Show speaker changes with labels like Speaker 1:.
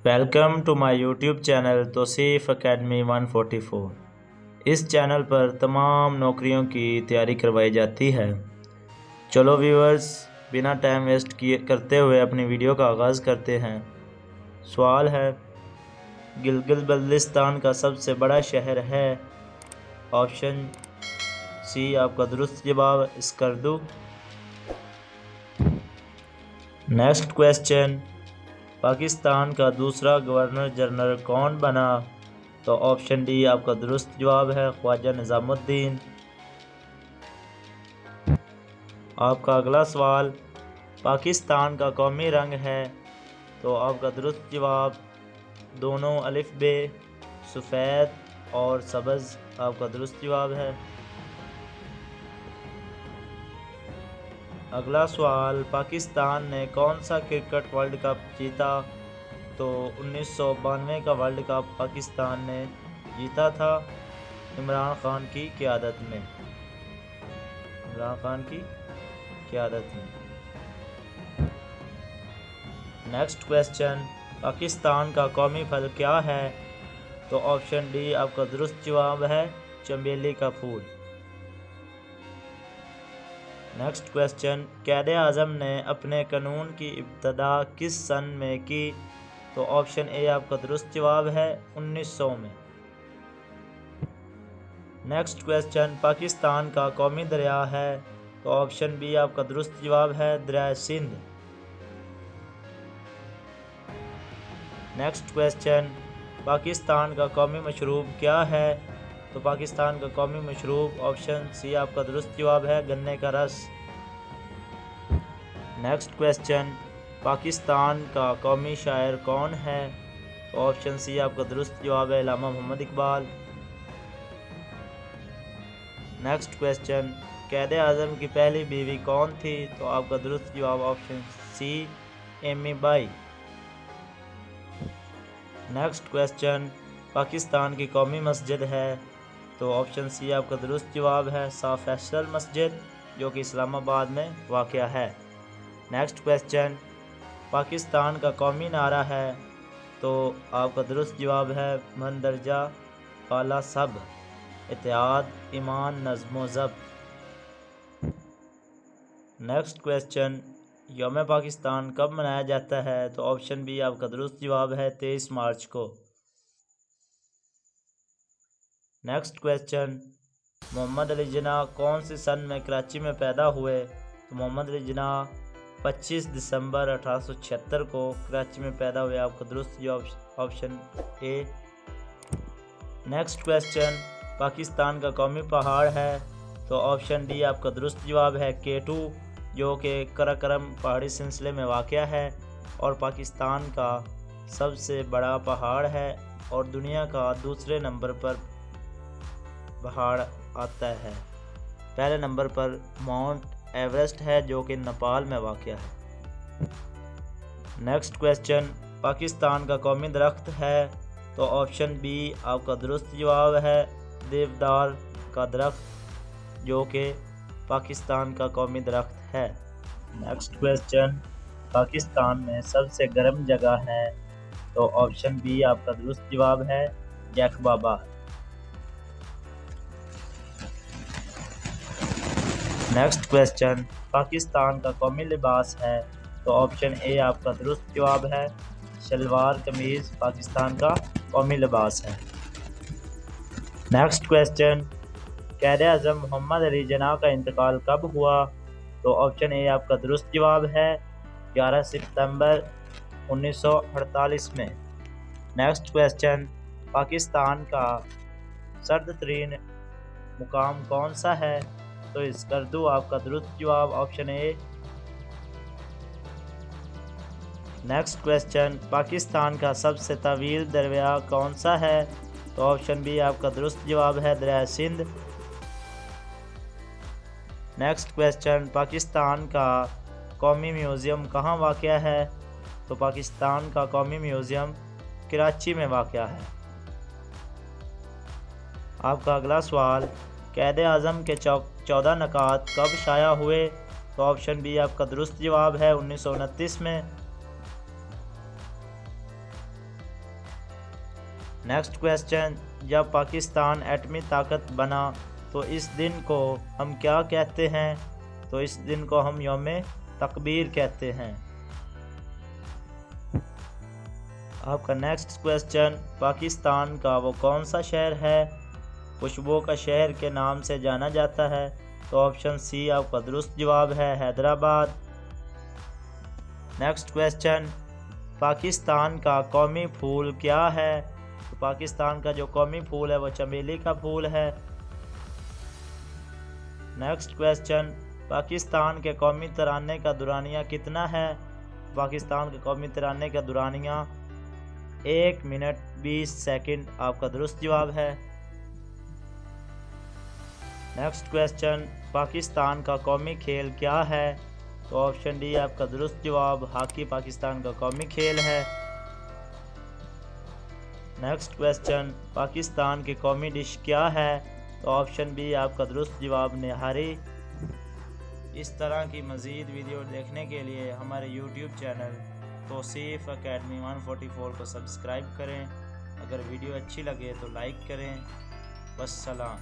Speaker 1: Welcome to my YouTube channel Tauseef academy 144। इस channel पर तमाम नौकरियों की तैयारी करवाई जाती है। चलो व्यूअर्स, बिना टाइम वेस्ट किए करते हुए अपनी वीडियो का आगाज़ करते हैं। सवाल है, गिलगित बल्तिस्तान का सबसे बड़ा शहर है? ऑप्शन सी आपका दुरुस्त जवाब स्कर्दू। नेक्स्ट क्वेश्चन, पाकिस्तान का दूसरा गवर्नर जनरल कौन बना? तो ऑप्शन डी आपका दुरुस्त जवाब है ख्वाजा निज़ामुद्दीन। आपका अगला सवाल, पाकिस्तान का कौमी रंग है? तो आपका दुरुस्त जवाब दोनों अलिफ बे, सफ़ेद और सब्ज़ आपका दुरुस्त जवाब है। अगला सवाल, पाकिस्तान ने कौन सा क्रिकेट वर्ल्ड कप जीता? तो 1992 का वर्ल्ड कप पाकिस्तान ने जीता था इमरान खान की क़यादत में। नेक्स्ट क्वेश्चन, पाकिस्तान का कौमी फल क्या है? तो ऑप्शन डी आपका दुरुस्त जवाब है चमेली का फूल। नेक्स्ट क्वेश्चन, क़ायदे आज़म ने अपने कानून की इब्तिदा किस सन में की? तो ऑप्शन ए आपका दुरुस्त जवाब है 1900 में। नेक्स्ट क्वेश्चन, पाकिस्तान का कौमी दरिया है? तो ऑप्शन बी आपका दुरुस्त जवाब है दरिया सिंध। नेक्स्ट क्वेश्चन, पाकिस्तान का कौमी मशरूब क्या है? तो पाकिस्तान का कौमी मशरूब ऑप्शन सी आपका दुरुस्त जवाब है गन्ने का रस। नेक्स्ट क्वेश्चन, पाकिस्तान का कौमी शायर कौन है? तो ऑप्शन सी आपका दुरुस्त जवाब है अल्लामा मोहम्मद इकबाल। नेक्स्ट क्वेश्चन, क़ायदे आज़म की पहली बीवी कौन थी? तो आपका दुरुस्त जवाब option C Emi Bai. Next question, Pakistan की कौमी मस्जिद है? तो ऑप्शन सी आपका दुरुस्त जवाब है शाह फैसल मस्जिद, जो कि इस्लामाबाद में वाक़या है। नेक्स्ट क्वेश्चन, पाकिस्तान का कौमी नारा है? तो आपका दुरुस्त जवाब है मंदरजा आला सब, इत्तेहाद, ईमान, नज़्म ज़ब्त। नेक्स्ट क्वेश्चन, यौम पाकिस्तान कब मनाया जाता है? तो ऑप्शन बी आपका दुरुस्त जवाब है 23 मार्च को। नेक्स्ट क्वेश्चन, मोहम्मद अली जिन्ना कौन से सन में कराची में पैदा हुए? तो मोहम्मद अली जिन्ना 25 दिसंबर 1876 को कराची में पैदा हुए। आपका दुरुस्त जवाब option A. Next question, Pakistan का कौमी पहाड़ है? तो ऑप्शन डी आपका दुरुस्त जवाब है K2, जो कि कराकोरम पहाड़ी सिलसिले में वाक़या है और पाकिस्तान का सबसे बड़ा पहाड़ है और दुनिया का दूसरे नंबर पर पहाड़ आता है। पहले नंबर पर माउंट एवरेस्ट है, जो कि नेपाल में वाक़या है। नेक्स्ट क्वेश्चन, पाकिस्तान का कौमी दरख्त है? तो ऑप्शन बी आपका दुरुस्त जवाब है देवदार का दरख्त, जो कि पाकिस्तान का कौमी दरख्त है। नेक्स्ट क्वेश्चन, पाकिस्तान में सबसे गर्म जगह है? तो ऑप्शन बी आपका दुरुस्त जवाब है जैकबाबाद। नेक्स्ट क्वेश्चन, पाकिस्तान का कौमी लिबास है? तो ऑप्शन ए आपका दुरुस्त जवाब है शलवार कमीज़ पाकिस्तान का कौमी लिबास है। नेक्स्ट क्वेश्चन, क़ायदे आज़म मोहम्मद अली जिन्ना का इंतकाल कब हुआ? तो ऑप्शन ए आपका दुरुस्त जवाब है 11 सितंबर 1948 में। नेक्स्ट क्वेश्चन, पाकिस्तान का सर्द तरीन मुकाम कौन सा है? तो स्कर्दू आपका दुरुस्त जवाब option A. Next question, Pakistan का सबसे तवील दरिया कौन सा है? तो ऑप्शन बी आपका दुरुस्त जवाब है दरिया सिंध। नेक्स्ट क्वेश्चन, पाकिस्तान का कौमी म्यूज़ियम कहाँ वाक़या है? तो पाकिस्तान का कौमी म्यूज़ियम कराची में वाक़या है। आपका अगला सवाल, क़ायदे आज़म के 14 नकात कब शाया हुए? तो ऑप्शन बी आपका दुरुस्त जवाब है 1929 में। नेक्स्ट क्वेश्चन, जब पाकिस्तान एटमी ताकत बना तो इस दिन को हम क्या कहते हैं? तो इस दिन को हम यौम तकबीर कहते हैं। आपका नेक्स्ट क्वेश्चन, पाकिस्तान का वो कौन सा शहर है खुशबू का शहर के नाम से जाना जाता है? तो ऑप्शन सी आपका दुरुस्त जवाब है, हैदराबाद। नेक्स्ट क्वेश्चन, पाकिस्तान का कौमी फूल क्या है? तो पाकिस्तान का जो कौमी फूल है वो चमेली का फूल है। नेक्स्ट क्वेश्चन, पाकिस्तान के कौमी तराने का दुरानिया कितना है? पाकिस्तान के कौमी तराने का दुरानिया 1 मिनट 20 सेकंड आपका दुरुस्त जवाब है। नेक्स्ट क्वेश्चन, पाकिस्तान का कौमी खेल क्या है? तो ऑप्शन डी आपका दुरुस्त जवाब, हॉकी पाकिस्तान का कौमी खेल है। नेक्स्ट क्वेश्चन, पाकिस्तान की कौमी डिश क्या है? तो ऑप्शन बी आपका दुरुस्त जवाब, निहारी। इस तरह की मज़ीद वीडियो देखने के लिए हमारे YouTube चैनल तौसीफ़ अकेडमी 144 को सब्सक्राइब करें। अगर वीडियो अच्छी लगे तो लाइक करें। वस्सलाम।